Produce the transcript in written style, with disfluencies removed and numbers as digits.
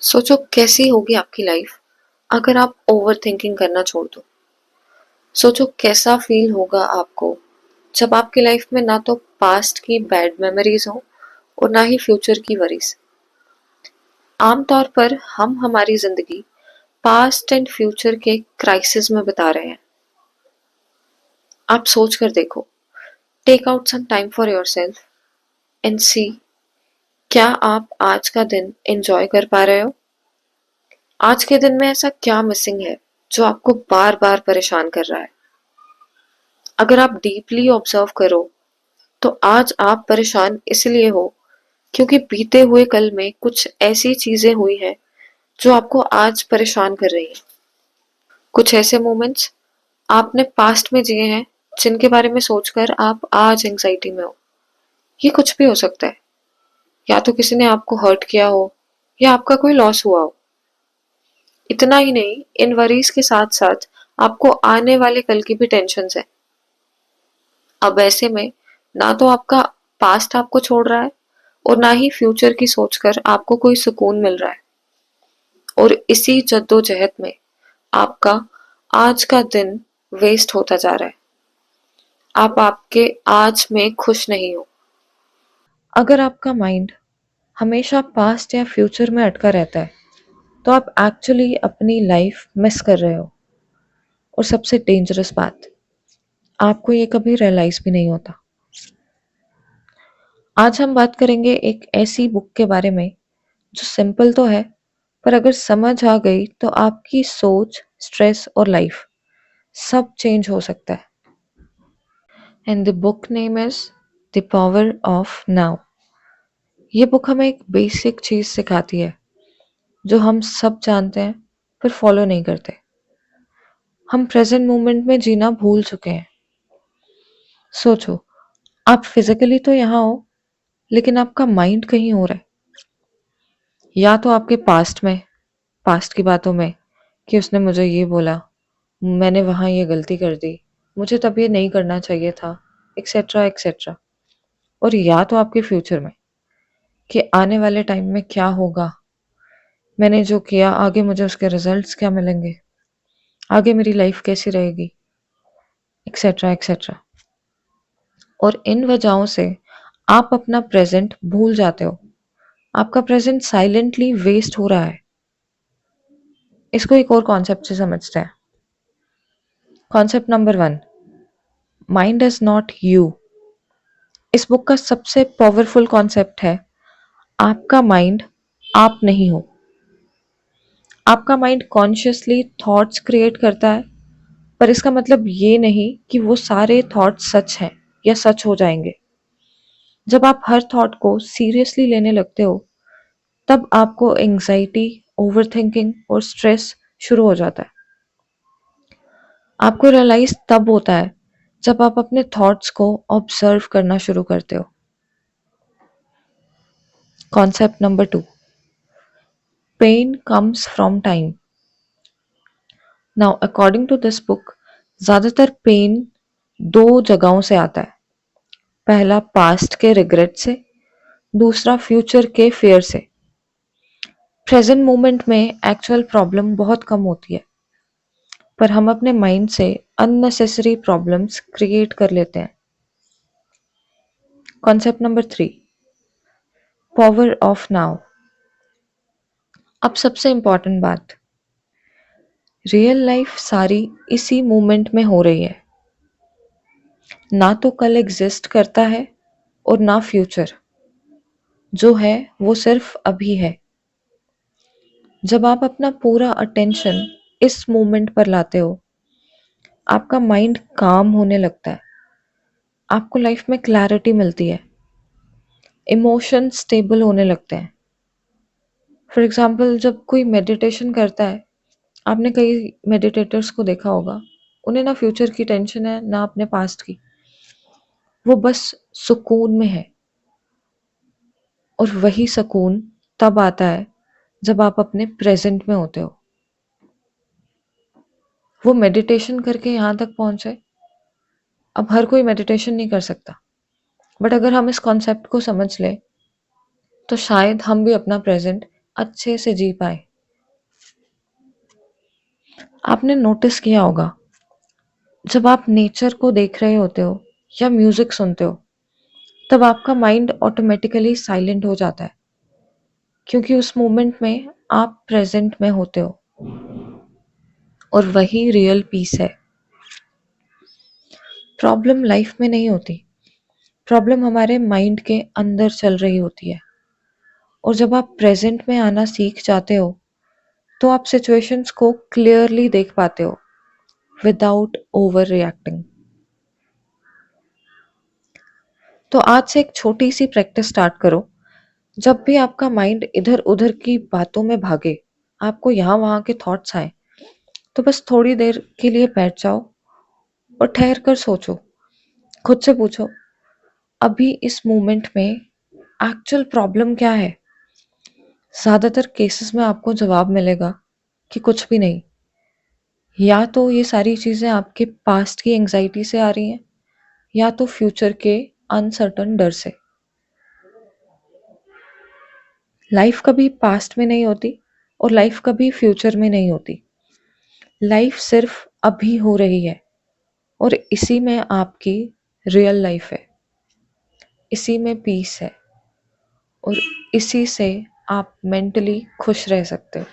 सोचो कैसी होगी आपकी लाइफ अगर आप ओवरथिंकिंग करना छोड़ दो। सोचो कैसा फील होगा आपको जब आपकी लाइफ में ना तो पास्ट की बैड मेमोरीज हो और ना ही फ्यूचर की वरीज। आमतौर पर हम हमारी जिंदगी पास्ट एंड फ्यूचर के क्राइसिस में बिता रहे हैं। आप सोच कर देखो, take out some time for yourself and see, क्या आप आज का दिन एंजॉय कर पा रहे हो? आज के दिन में ऐसा क्या मिसिंग है जो आपको बार बार परेशान कर रहा है? अगर आप डीपली ऑब्जर्व करो तो आज आप परेशान इसलिए हो क्योंकि बीते हुए कल में कुछ ऐसी चीजें हुई हैं जो आपको आज परेशान कर रही हैं। कुछ ऐसे मोमेंट्स आपने पास्ट में जिए हैं जिनके बारे में सोचकर आप आज एंजाइटी में हो। ये कुछ भी हो सकता है, या तो किसी ने आपको हर्ट किया हो या आपका कोई लॉस हुआ हो। इतना ही नहीं, इन वरीज के साथ साथ आपको आने वाले कल की भी टेंशन है। अब ऐसे में ना तो आपका पास्ट आपको छोड़ रहा है और ना ही फ्यूचर की सोचकर आपको कोई सुकून मिल रहा है। और इसी जद्दोजहद में आपका आज का दिन वेस्ट होता जा रहा है। आप आपके आज में खुश नहीं हो। अगर आपका माइंड हमेशा पास्ट या फ्यूचर में अटका रहता है तो आप एक्चुअली अपनी लाइफ मिस कर रहे हो। और सबसे डेंजरस बात, आपको ये कभी रियलाइज भी नहीं होता। आज हम बात करेंगे एक ऐसी बुक के बारे में जो सिंपल तो है, पर अगर समझ आ गई तो आपकी सोच, स्ट्रेस और लाइफ सब चेंज हो सकता है। And the book name is the power of now. ये बुक हमें एक बेसिक चीज सिखाती है जो हम सब जानते हैं पर फॉलो नहीं करते। हम प्रेजेंट मोमेंट में जीना भूल चुके हैं। सोचो, आप फिजिकली तो यहाँ हो लेकिन आपका माइंड कहीं और है। या तो आपके पास्ट में, पास्ट की बातों में कि उसने मुझे ये बोला, मैंने वहाँ ये गलती कर दी, मुझे तब ये नहीं करना चाहिए था, एक्सेट्रा एक्सेट्रा। और या तो आपके फ्यूचर में कि आने वाले टाइम में क्या होगा, मैंने जो किया आगे मुझे उसके रिजल्ट्स क्या मिलेंगे, आगे मेरी लाइफ कैसी रहेगी, एक्सेट्रा एक्सेट्रा। और इन वजहों से आप अपना प्रेजेंट भूल जाते हो। आपका प्रेजेंट साइलेंटली वेस्ट हो रहा है। इसको एक और कॉन्सेप्ट से समझते हैं। Concept number 1, mind is not you. इस बुक का सबसे पावरफुल कॉन्सेप्ट है, आपका माइंड आप नहीं हो। आपका माइंड कॉन्शियसली थॉट्स क्रिएट करता है, पर इसका मतलब ये नहीं कि वो सारे थॉट्स सच हैं या सच हो जाएंगे। जब आप हर थॉट को सीरियसली लेने लगते हो तब आपको एंजाइटी, ओवरथिंकिंग और स्ट्रेस शुरू हो जाता है। आपको रियलाइज तब होता है जब आप अपने थॉट्स को ऑब्जर्व करना शुरू करते हो। Concept number 2, pain comes from time. Now according to this book, ज्यादातर पेन दो जगहों से आता है। पहला पास्ट के रिग्रेट से, दूसरा फ्यूचर के फियर से। प्रेजेंट मोमेंट में एक्चुअल प्रॉब्लम बहुत कम होती है, पर हम अपने माइंड से अननेसेसरी प्रॉब्लम्स क्रिएट कर लेते हैं। Concept number 3, power of now. अब सबसे इंपॉर्टेंट बात, रियल लाइफ सारी इसी मोमेंट में हो रही है। ना तो कल एग्जिस्ट करता है और ना फ्यूचर। जो है वो सिर्फ अभी है। जब आप अपना पूरा अटेंशन इस मोमेंट पर लाते हो, आपका माइंड काम होने लगता है। आपको लाइफ में क्लैरिटी मिलती है, इमोशन स्टेबल होने लगते हैं। फॉर एग्जाम्पल, जब कोई मेडिटेशन करता है, आपने कई मेडिटेटर्स को देखा होगा, उन्हें ना फ्यूचर की टेंशन है ना अपने पास्ट की। वो बस सुकून में है। और वही सुकून तब आता है जब आप अपने प्रेजेंट में होते हो। वो मेडिटेशन करके यहाँ तक पहुंचे। अब हर कोई मेडिटेशन नहीं कर सकता, बट अगर हम इस कॉन्सेप्ट को समझ ले तो शायद हम भी अपना प्रेजेंट अच्छे से जी पाए। आपने नोटिस किया होगा, जब आप नेचर को देख रहे होते हो या म्यूजिक सुनते हो, तब आपका माइंड ऑटोमेटिकली साइलेंट हो जाता है, क्योंकि उस मोमेंट में आप प्रेजेंट में होते हो, और वही रियल पीस है। प्रॉब्लम लाइफ में नहीं होती, प्रॉब्लम हमारे माइंड के अंदर चल रही होती है। और जब आप प्रेजेंट में आना सीख जाते हो, तो आप सिचुएशंस को क्लियरली देख पाते हो विदाउट ओवर रिएक्टिंग। तो आज से एक छोटी सी प्रैक्टिस स्टार्ट करो। जब भी आपका माइंड इधर उधर की बातों में भागे, आपको यहाँ वहाँ के थॉट्स आए, तो बस थोड़ी देर के लिए बैठ जाओ और ठहर कर सोचो। खुद से पूछो, अभी इस मोमेंट में एक्चुअल प्रॉब्लम क्या है। ज्यादातर केसेस में आपको जवाब मिलेगा कि कुछ भी नहीं। या तो ये सारी चीजें आपके पास्ट की एंजाइटी से आ रही हैं, या तो फ्यूचर के अनसर्टन डर से। लाइफ कभी पास्ट में नहीं होती, और लाइफ कभी फ्यूचर में नहीं होती। लाइफ सिर्फ अभी हो रही है, और इसी में आपकी रियल लाइफ है, इसी में पीस है, और इसी से आप मेंटली खुश रह सकते हो।